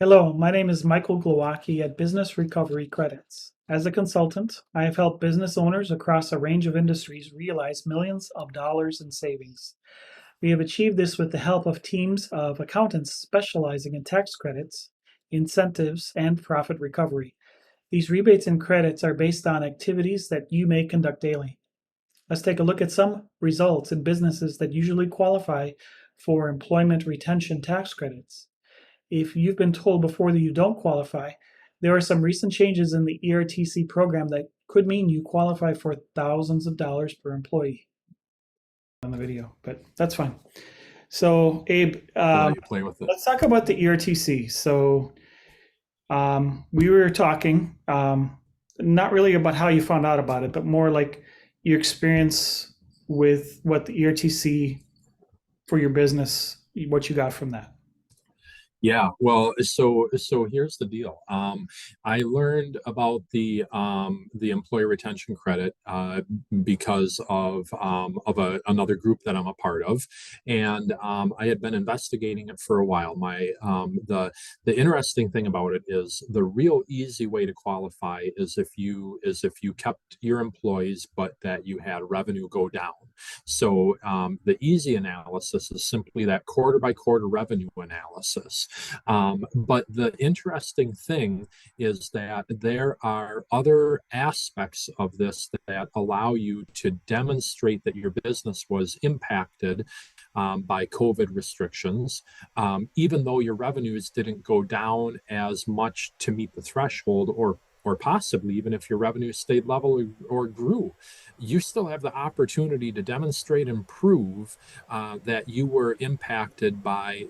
Hello, my name is Michael Glowacki at Business Recovery Credits. As a consultant, I have helped business owners across a range of industries realize millions of dollars in savings. We have achieved this with the help of teams of accountants specializing in tax credits, incentives, and profit recovery. These rebates and credits are based on activities that you may conduct daily. Let's take a look at some results in businesses that usually qualify for employment retention tax credits. If you've been told before that you don't qualify, there are some recent changes in the ERTC program that could mean you qualify for thousands of dollars per employee on the video, but that's fine. So, Abe, I'll let you play with it. let's talk about the ERTC. We were talking, not really about how you found out about it, but more like your experience with what the ERTC for your business, what you got from that. Yeah, well, so here's the deal. I learned about the employee retention credit because of another group that I'm a part of, and I had been investigating it for a while. The interesting thing about it is the real easy way to qualify is if you kept your employees, but that you had revenue go down. So the easy analysis is simply that quarter by quarter revenue analysis. But the interesting thing is that there are other aspects of this that allow you to demonstrate that your business was impacted by COVID restrictions, even though your revenues didn't go down as much to meet the threshold, or possibly even if your revenue stayed level or grew, you still have the opportunity to demonstrate and prove that you were impacted by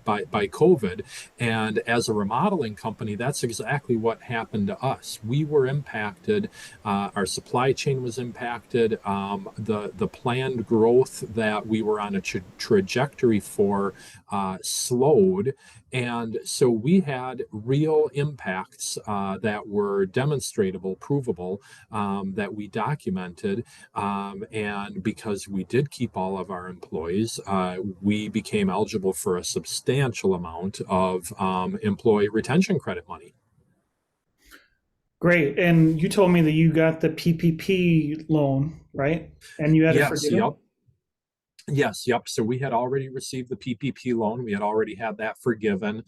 by COVID. And as a remodeling company, that's exactly what happened to us. We were impacted. Our supply chain was impacted. The planned growth that we were on a trajectory for slowed. And so we had real impacts that were demonstrable, provable, that we documented. And because we did keep all of our employees, we became eligible for a substantial amount of employee retention credit money. Great. And you told me that you got the PPP loan, right? And you had it Yes, forgiven? yep. Yes, yep. So we had already received the PPP loan. We had already had that forgiven.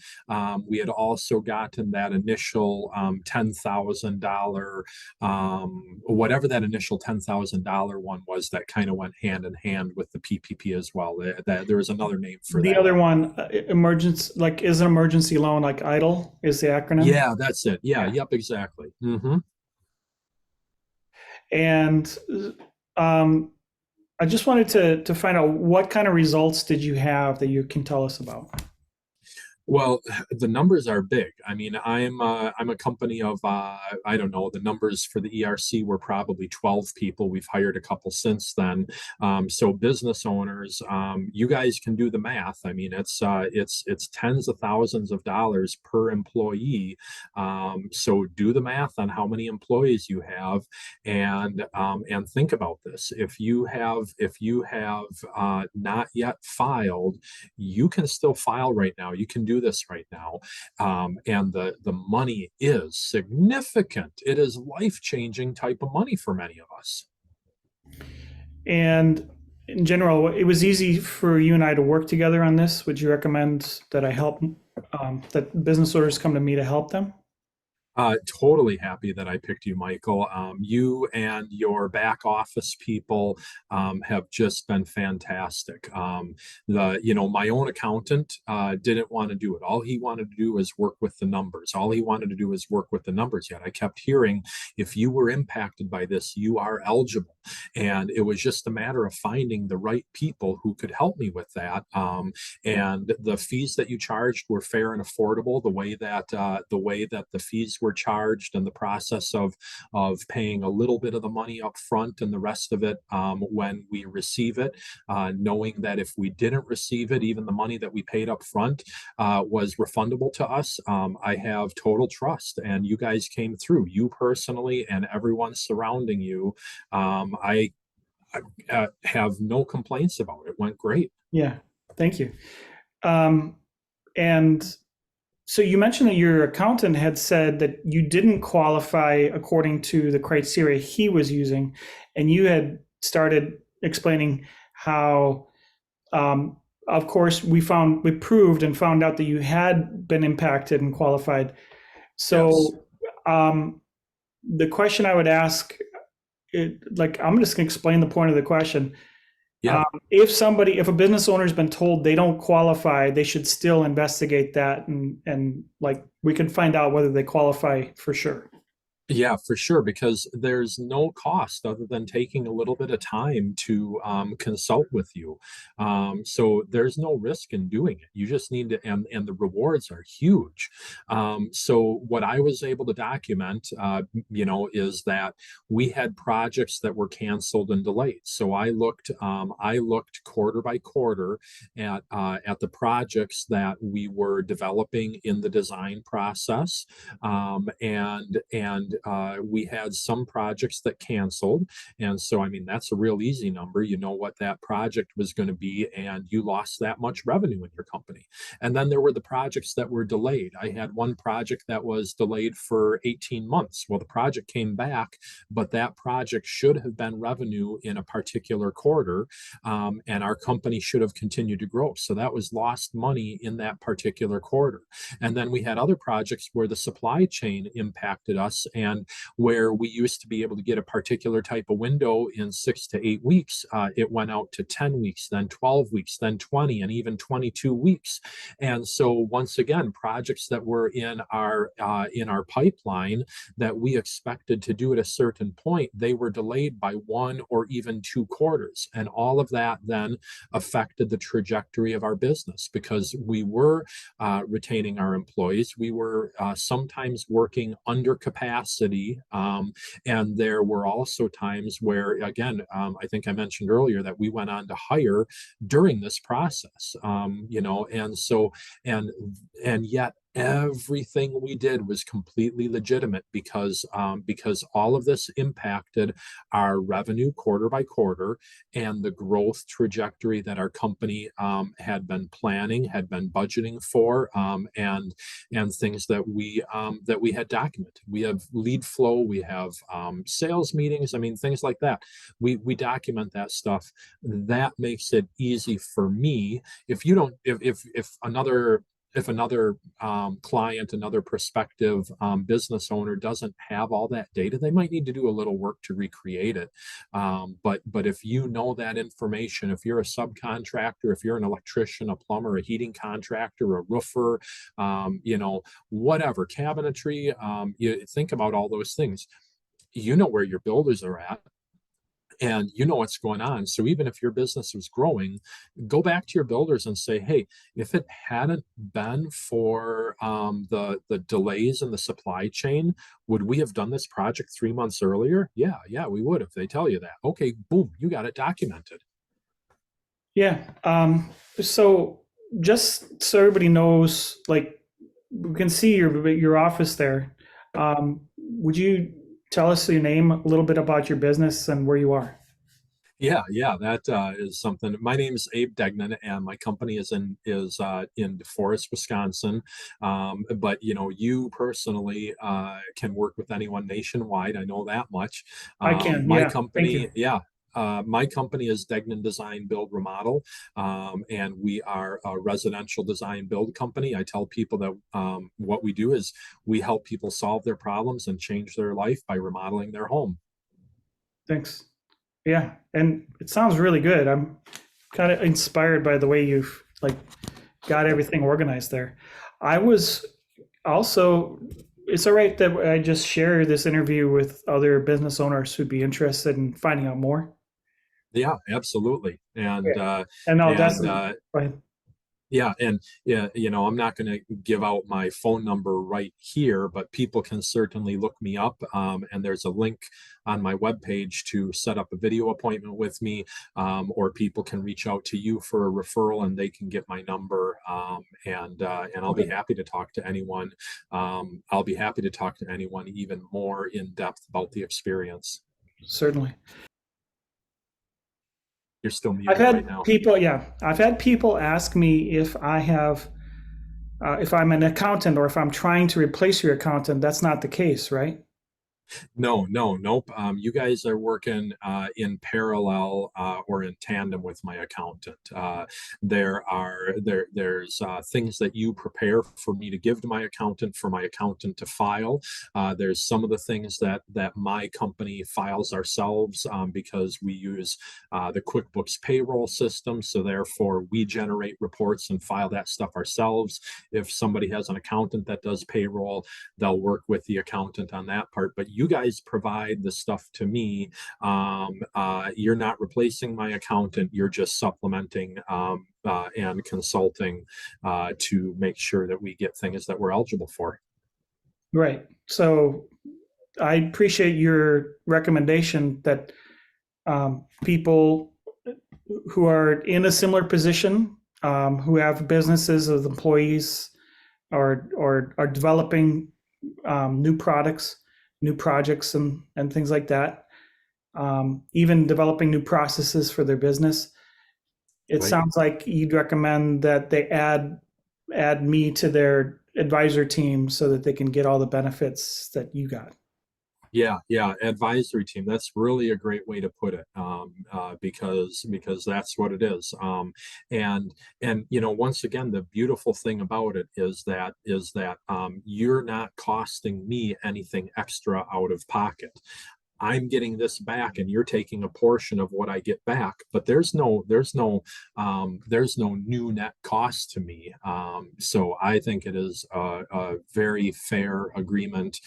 We had also gotten that initial $10,000, whatever that initial $10,000 one was, that kind of went hand in hand with the PPP as well. There was another name for The that. other one, emergency, like is an emergency loan, like EIDL is the acronym. Yeah, that's it. Yeah, Yeah. yep, exactly. Hmm. And um, I just wanted to find out what kind of results did you have that you can tell us about? Well, the numbers are big. I mean, I'm a company of I don't know, the numbers for the ERC were probably 12 people. We've hired a couple since then. So business owners, you guys can do the math. I mean, it's tens of thousands of dollars per employee. So do the math on how many employees you have, and think about this. If you have not yet filed, you can still file right now. You can do this right now, and the money is significant. It is life-changing type of money for many of us. And in general, it was easy for you and I to work together on this. Would you recommend that I help, that business owners come to me to help them? Totally happy that I picked you, Michael. You and your back office people have just been fantastic. My own accountant didn't want to do it. All he wanted to do was work with the numbers. All he wanted to do was work with the numbers. Yet I kept hearing, if you were impacted by this, you are eligible. And it was just a matter of finding the right people who could help me with that. And the fees that you charged were fair and affordable. The way that the fees were charged, and the process of paying a little bit of the money up front and the rest of it when we receive it, knowing that if we didn't receive it, even the money that we paid up front was refundable to us. I have total trust, and you guys came through, you personally and everyone surrounding you. I have no complaints about it. It went great. Yeah, thank you. Um, and So you mentioned that your accountant had said that you didn't qualify according to the criteria he was using, and you had started explaining how, um, of course, we proved and found out that you had been impacted and qualified. Yes. So the question I would ask, I'm just going to explain the point of the question. Yeah. If a business owner has been told they don't qualify, they should still investigate that, and like we can find out whether they qualify for sure. Yeah, for sure, because there's no cost other than taking a little bit of time to consult with you. So there's no risk in doing it. You just need to, and the rewards are huge. So what I was able to document, is that we had projects that were canceled and delayed. So I looked quarter by quarter at the projects that we were developing in the design process, and we had some projects that canceled. And so, I mean, that's a real easy number. You know what that project was going to be, and you lost that much revenue in your company. And then there were the projects that were delayed. I had one project that was delayed for 18 months. Well, the project came back, but that project should have been revenue in a particular quarter, and our company should have continued to grow. So that was lost money in that particular quarter. And then we had other projects where the supply chain impacted us, and where we used to be able to get a particular type of window in 6 to 8 weeks, it went out to 10 weeks, then 12 weeks, then 20, and even 22 weeks. And so once again, projects that were in our pipeline that we expected to do at a certain point, they were delayed by 1 or even 2 quarters. And all of that then affected the trajectory of our business, because we were retaining our employees. We were sometimes working under capacity. And there were also times where, again, I think I mentioned earlier that we went on to hire during this process, and so, and yet everything we did was completely legitimate, because all of this impacted our revenue quarter by quarter, and the growth trajectory that our company had been planning, had been budgeting for, and things that we had documented. We have lead flow, we have sales meetings. I mean, things like that. We document that stuff. That makes it easy for me. If you don't, if another client, another prospective business owner doesn't have all that data, they might need to do a little work to recreate it. But if you know that information, if you're a subcontractor, if you're an electrician, a plumber, a heating contractor, a roofer, whatever, cabinetry, you think about all those things. You know where your builders are at, and you know what's going on. So even if your business was growing, go back to your builders and say, hey, if it hadn't been for the delays in the supply chain, would we have done this project 3 months earlier? Yeah, we would have. They tell you that. Okay, boom, you got it documented. Yeah. So just so everybody knows, like we can see your office there. Would you tell us your name, a little bit about your business and where you are? Yeah, that is something. My name is Abe Degnan, and my company is in DeForest, Wisconsin. But you personally can work with anyone nationwide. I know that much. I can. My Yeah. Thank you. company, yeah. My company is Degnan Design Build Remodel, and we are a residential design build company. I tell people that what we do is we help people solve their problems and change their life by remodeling their home. Thanks. Yeah. And it sounds really good. I'm kind of inspired by the way you've like got everything organized there. I was also, it's all right that I just share this interview with other business owners who'd be interested in finding out more. Yeah, absolutely. Yeah. And And I'll and definitely, go ahead. yeah, and yeah, I'm not going to give out my phone number right here, but people can certainly look me up. And there's a link on my webpage to set up a video appointment with me, or people can reach out to you for a referral, and they can get my number. And I'll be Okay. happy to talk to anyone. I'll be happy to talk to anyone even more in depth about the experience. Certainly. You're still I've muted right had now. people, yeah, I've had people ask me if I have If I'm an accountant or if I'm trying to replace your accountant, that's not the case, right? Nope. You guys are working in parallel or in tandem with my accountant. There's things that you prepare for me to give to my accountant for my accountant to file. There's some of the things that my company files ourselves because we use the QuickBooks payroll system. So therefore, we generate reports and file that stuff ourselves. If somebody has an accountant that does payroll, they'll work with the accountant on that part. But you guys provide the stuff to me. You're not replacing my accountant. You're just supplementing and consulting to make sure that we get things that we're eligible for. Right. So I appreciate your recommendation that people who are in a similar position, who have businesses with employees, or are developing new products, new projects, and things like that, even developing new processes for their business. It Right. sounds like you'd recommend that they add me to their advisor team so that they can get all the benefits that you got. Yeah, advisory team. That's really a great way to put it, because that's what it is. And once again, the beautiful thing about it is that you're not costing me anything extra out of pocket. I'm getting this back and you're taking a portion of what I get back, but there's no new net cost to me. So I think it is a very fair agreement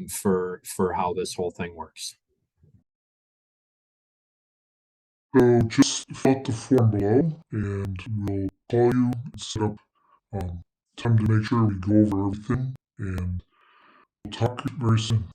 for how this whole thing works. So just fill out the form below, and we'll call you and set up time to make sure we go over everything, and we'll talk very soon.